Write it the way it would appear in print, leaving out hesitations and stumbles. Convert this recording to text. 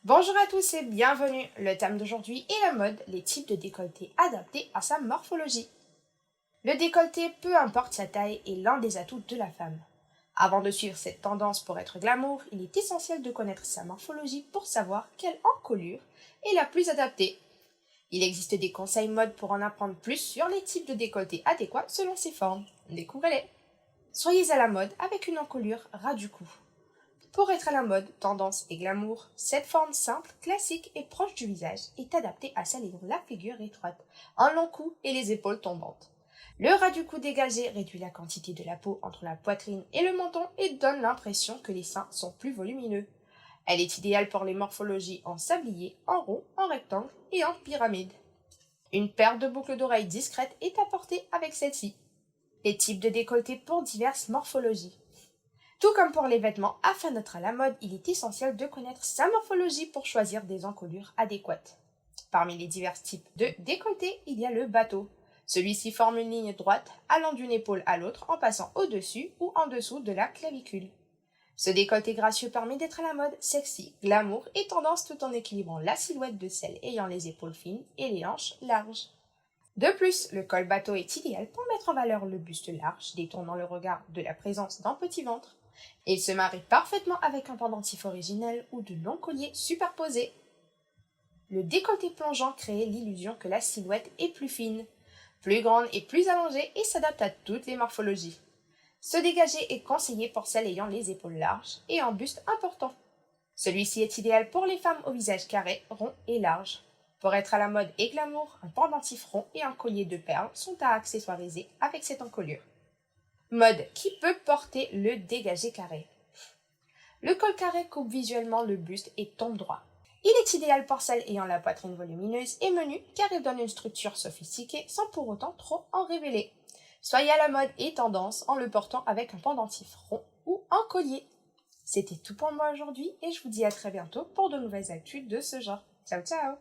Bonjour à tous et bienvenue. Le thème d'aujourd'hui est la mode, les types de décolleté adaptés à sa morphologie. Le décolleté, peu importe sa taille, est l'un des atouts de la femme. Avant de suivre cette tendance pour être glamour, il est essentiel de connaître sa morphologie pour savoir quelle encolure est la plus adaptée. Il existe des conseils mode pour en apprendre plus sur les types de décolleté adéquats selon ses formes. Découvrez-les. Soyez à la mode avec une encolure ras du cou. Pour être à la mode, tendance et glamour, cette forme simple, classique et proche du visage est adaptée à celle ayant la figure étroite, un long cou et les épaules tombantes. Le ras du cou dégagé réduit la quantité de la peau entre la poitrine et le menton et donne l'impression que les seins sont plus volumineux. Elle est idéale pour les morphologies en sablier, en rond, en rectangle et en pyramide. Une paire de boucles d'oreilles discrètes est apportée avec celle-ci. Les types de décolletés pour diverses morphologies. Tout comme pour les vêtements, afin d'être à la mode, il est essentiel de connaître sa morphologie pour choisir des encolures adéquates. Parmi les divers types de décolleté, il y a le bateau. Celui-ci forme une ligne droite allant d'une épaule à l'autre en passant au-dessus ou en dessous de la clavicule. Ce décolleté gracieux permet d'être à la mode, sexy, glamour et tendance tout en équilibrant la silhouette de celle ayant les épaules fines et les hanches larges. De plus, le col bateau est idéal pour mettre en valeur le buste large, détournant le regard de la présence d'un petit ventre. Il se marie parfaitement avec un pendentif original ou de longs colliers superposés. Le décolleté plongeant crée l'illusion que la silhouette est plus fine, plus grande et plus allongée et s'adapte à toutes les morphologies. Ce dégagé est conseillé pour celles ayant les épaules larges et un buste important. Celui-ci est idéal pour les femmes au visage carré, rond et large. Pour être à la mode et glamour, un pendentif rond et un collier de perles sont à accessoiriser avec cette encolure. Mode qui peut porter le dégagé carré. Le col carré coupe visuellement le buste et tombe droit. Il est idéal pour celles ayant la poitrine volumineuse et menue car il donne une structure sophistiquée sans pour autant trop en révéler. Soyez à la mode et tendance en le portant avec un pendentif rond ou un collier. C'était tout pour moi aujourd'hui et je vous dis à très bientôt pour de nouvelles actus de ce genre. Ciao ciao!